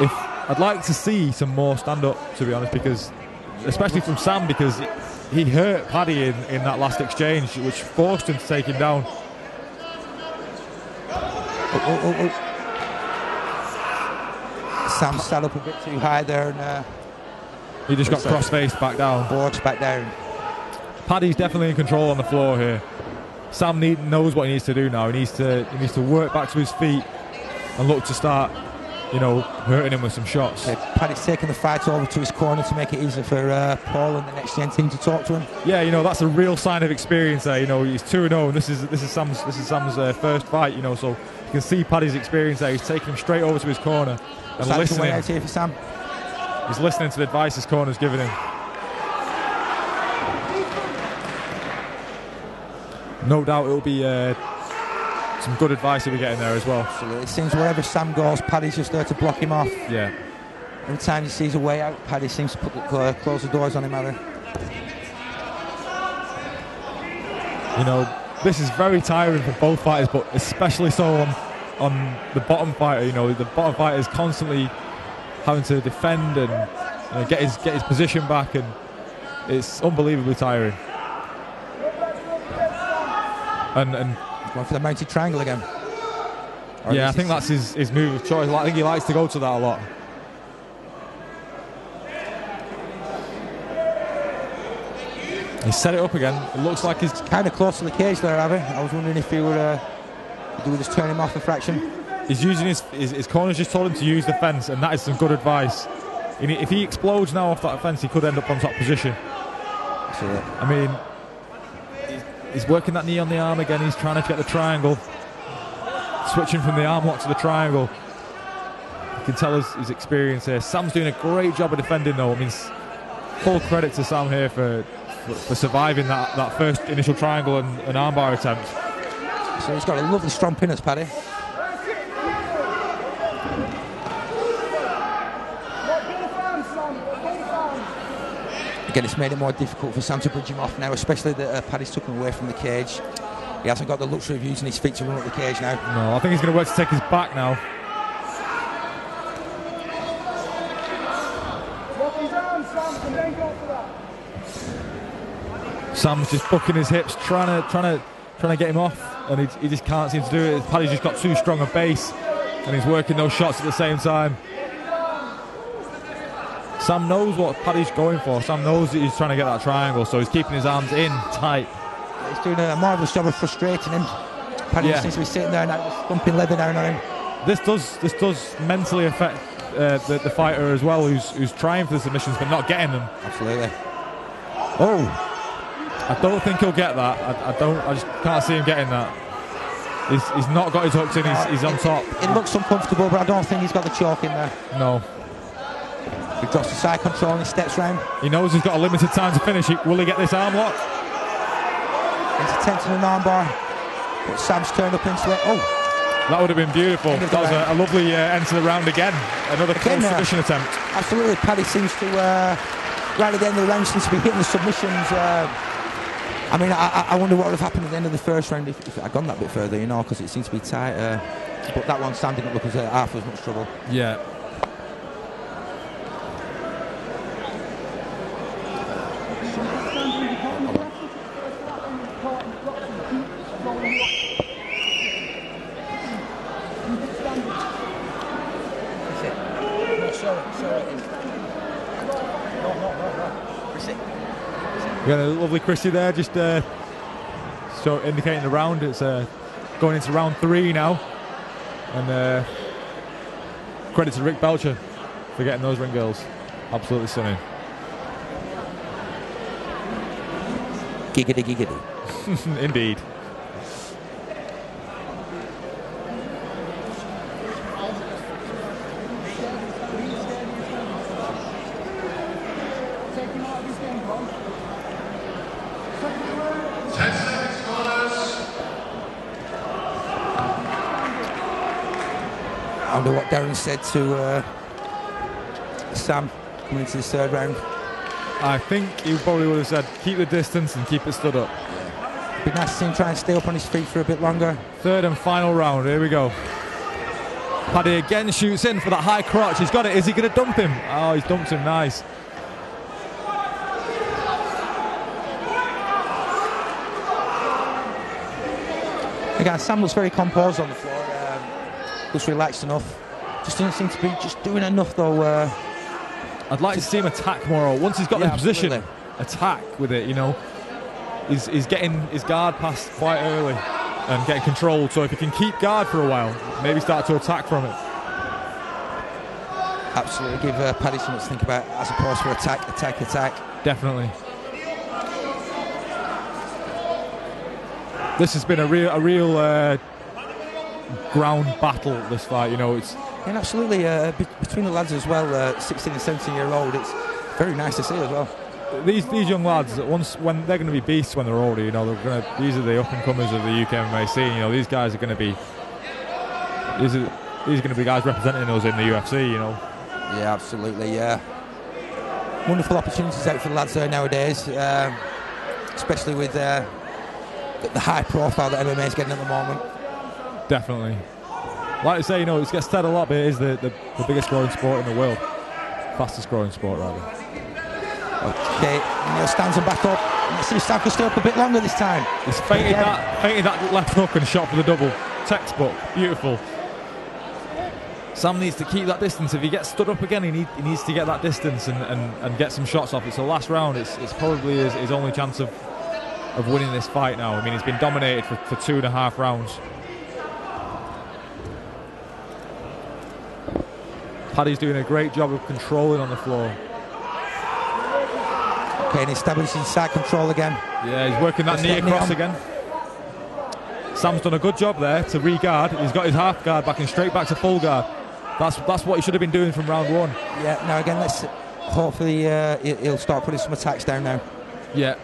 I'd like to see some more stand-up, to be honest, because especially from Sam, because he hurt Paddy in that last exchange, which forced him to take him down. Sam sat up a bit too high there, and he just got cross-faced back down. Walks back down. Paddy's definitely in control on the floor here. Sam knows what he needs to do now. He needs to work back to his feet and look to start, you know, hurting him with some shots. Okay, Paddy's taking the fight over to his corner to make it easier for Paul and the next gen team to talk to him. Yeah, you know, that's a real sign of experience there. You know, he's 2-0, and this is Sam's first fight. You know, so you can see Paddy's experience there. He's taking him straight over to his corner and listening. Out here for Sam. He's listening to the advice his corner's giving him. No doubt it'll be some good advice he'll be getting there as well. Absolutely. It seems wherever Sam goes, Paddy's just there to block him off. Yeah. Every time he sees a way out, Paddy seems to close the doors on him, either. You know, this is very tiring for both fighters, but especially so on the bottom fighter. You know, the bottom fighter is constantly having to defend and, you know, get his position back, and it's unbelievably tiring. And going for the mounted triangle again. Yeah, I think that's his move of choice. I think he likes to go to that a lot. He set it up again. It looks like he's kind of close to the cage there, Avi. I was wondering if he would just turn him off a fraction. He's using his corners just told him to use the fence, and that is some good advice. If he explodes now off that fence, he could end up on top position. I mean, he's working that knee on the arm again. He's trying to get the triangle. Switching from the arm lock to the triangle. You can tell his experience here. Sam's doing a great job of defending though. I mean, full credit to Sam here for surviving that first initial triangle and armbar attempt. So he's got a lovely strong pin, Paddy. Again, it's made it more difficult for Sam to bridge him off now, especially that Paddy's took him away from the cage. He hasn't got the luxury of using his feet to run up the cage now. No, I think he's going to work to take his back now. Sam's just bucking his hips, trying to get him off, and he just can't seem to do it. Paddy's just got too strong a base, and he's working those shots at the same time. Sam knows what Paddy's going for. Sam knows that he's trying to get that triangle, so he's keeping his arms in tight. He's doing a marvellous job of frustrating him. Paddy seems to be sitting there now, just thumping leather down on him. This does mentally affect the fighter as well, who's trying for the submissions but not getting them. Absolutely. Oh, I don't think he'll get that. I just can't see him getting that. He's not got his hooks in. He's on top. It looks uncomfortable, but I don't think he's got the chalk in there. No. He drops the side control and he steps round. He knows he's got a limited time to finish. Will he get this arm lock? He's attempting an arm bar, but Sam's turned up into it. Oh, that would have been beautiful. That was a lovely end to the round again. Another close submission attempt. Absolutely. Paddy seems to, right at the end of the round, seems to be hitting the submissions. I mean, I wonder what would have happened at the end of the first round if it had gone that bit further, you know, because it seems to be tight. But that one, Sam didn't look as half as much trouble. Yeah. We got a lovely Christie there, just indicating the round. It's going into round 3 now, and credit to Rick Belcher for getting those ring girls. Absolutely stunning. Giggity, giggity. Indeed. I wonder what Darren said to Sam coming into this third round. I think he probably would have said, keep the distance and keep it stood up. Be nice to see him try and stay up on his feet for a bit longer. Third and final round, here we go. Paddy again shoots in for that high crotch. He's got it. Is he going to dump him? Oh, he's dumped him. Nice. Again, Sam looks very composed on the floor. Looks relaxed enough. Just doesn't seem to be just doing enough though. I'd like to see him attack more. Once he's got the position, absolutely. attack with it. You know, he's getting his guard passed quite early and getting controlled. So if he can keep guard for a while, maybe start to attack from it. Absolutely, give Paddy something to think about as opposed to attack. Definitely. This has been a real ground battle. This fight, you know, it's. And absolutely, between the lads as well, 16 and 17-year-old, it's very nice to see as well. These young lads, when they're going to be beasts when they're older, you know, these are the up and comers of the UK MMA scene. You know, these guys are going to be. These are going to be guys representing us in the UFC. You know. Yeah, absolutely. Yeah. Wonderful opportunities out for the lads there nowadays, especially with the high profile that MMA is getting at the moment. Definitely. Like I say, you know, it gets said a lot, but it is the biggest growing sport in the world. Fastest growing sport, rather. Okay, Neil stands him back up. Let's see if Sam can stay up a bit longer this time. He's feinted that left hook and shot for the double. Textbook. Beautiful. Sam needs to keep that distance. If he gets stood up again, he needs to get that distance and get some shots off. It's the last round. It's probably his only chance of winning this fight now. I mean, he's been dominated for 2.5 rounds. Paddy's doing a great job of controlling on the floor. Okay, and establishing side control again. Yeah, he's working that knee across again. Sam's done a good job there to re-guard. He's got his half guard back and straight back to full guard. That's what he should have been doing from round one. Yeah, now again, let's hopefully he'll start putting some attacks down now. Yeah.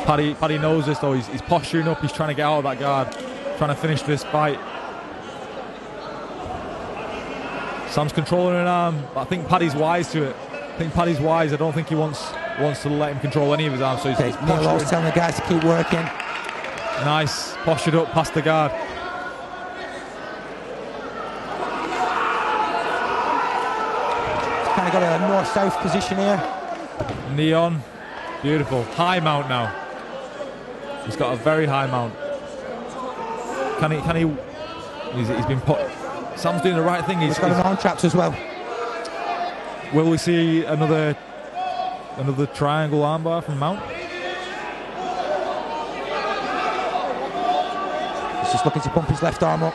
Paddy knows this though. He's posturing up. He's trying to get out of that guard, trying to finish this fight. Sam's controlling an arm, but I think Paddy's wise to it. I don't think he wants to let him control any of his arms. So he's posturing. Telling the guys to keep working. Nice, postured up past the guard. He's kind of got a north-south position here. Knee on, beautiful. High mount now. He's got a very high mount. Can he? He's been put. Sam's doing the right thing. He's got him on traps as well. Will we see another triangle armbar from Mount? He's just looking to pump his left arm up,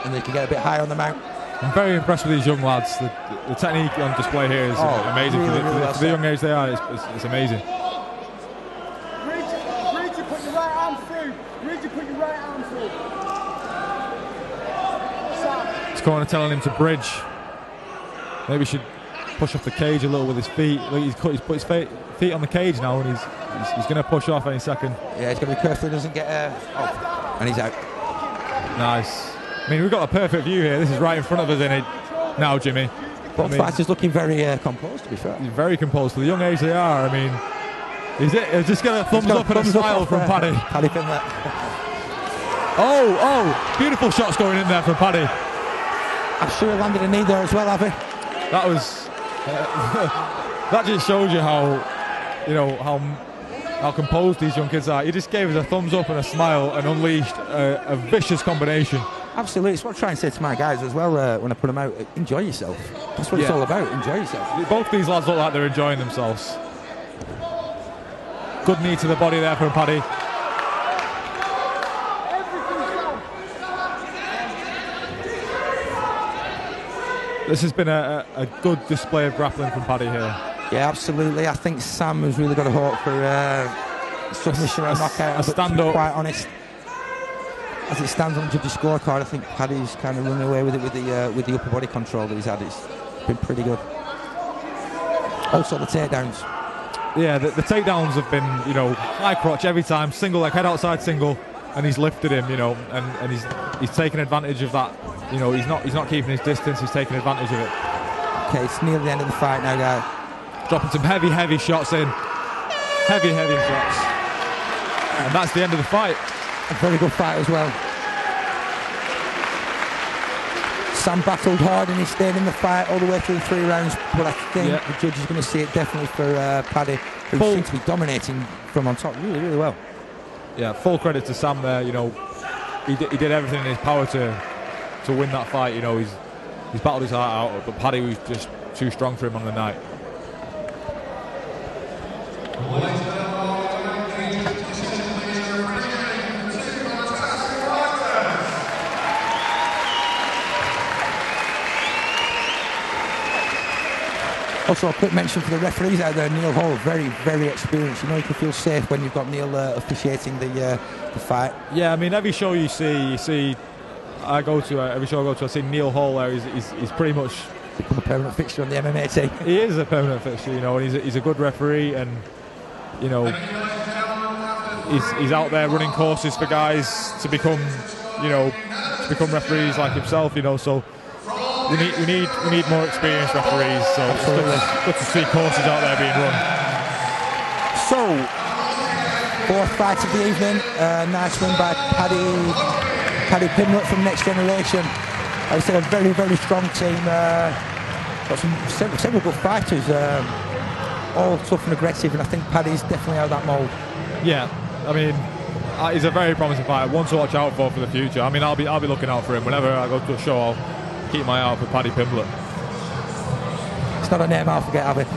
and they can get a bit high on the mount. I'm very impressed with these young lads. The technique on display here is amazing. Really, for the young age they are, it's amazing. Read to put your right arm through. He's corner telling him to bridge. Maybe he should push off the cage a little with his feet. He's put his feet on the cage now, and he's going to push off any second. Yeah, he's got to be careful he doesn't get and he's out. Nice. I mean, we've got a perfect view here. This is right in front of us now, Jimmy. Both fighters looking very composed, to be fair. He's very composed for the young age they are. I mean, he's just got a thumbs up and a smile from Paddy. Paddy Pimlett. Oh, beautiful shots going in there from Paddy. I'm sure he landed a knee there as well, have he? That was that just shows you how composed these young kids are. He just gave us a thumbs up and a smile and unleashed a vicious combination. Absolutely, it's what I try and say to my guys as well when I put them out. Enjoy yourself. That's what it's all about. Enjoy yourself. Both these lads look like they're enjoying themselves. Good knee to the body there from Paddy. This has been a good display of grappling from Paddy here. Yeah, absolutely. I think Sam has really got a hope for submission or knockout. A stand-up. To be quite honest, as it stands on the judges' scorecard, I think Paddy's kind of running away with it with the upper body control that he's had. It's been pretty good. Also the takedowns. Yeah, the takedowns have been, high crotch every time, single leg, head outside single, and he's lifted him, and he's taken advantage of that. He's not keeping his distance. He's taking advantage of it. Okay, it's near the end of the fight now, guys. Dropping some heavy shots in. Heavy shots. And that's the end of the fight. a very good fight as well. Sam battled hard and he stayed in the fight all the way through 3 rounds, but I think the judge is going to see it definitely for Paddy, who seems to be dominating from on top really, really well. Yeah, full credit to Sam there. You know, he did everything in his power to win that fight. You know, he's battled his heart out, but Paddy was just too strong for him on the night. Also, a quick mention for the referees out there. Neil Hall, very, very experienced. You know, you can feel safe when you've got Neil officiating the fight. Yeah, I mean, every show you see, I go to, every show I go to, I see Neil Hall there. He's pretty much become a permanent fixture on the MMA team. He is a permanent fixture, you know, and he's a good referee, and you know, he's out there running courses for guys to become, you know, referees like himself, you know. So we need more experienced referees. So it's good to see courses out there being run. So, 4th fight of the evening, nice win by Paddy Pimlett from Next Generation. I would say a very, very strong team. Got several good fighters, all tough and aggressive, and I think Paddy's definitely out of that mould. Yeah, I mean, he's a very promising fighter, one to watch out for the future. I mean, I'll be looking out for him whenever I go to a show. I'll keep my eye out for Paddy Pimlett. It's not a name I'll forget, have it?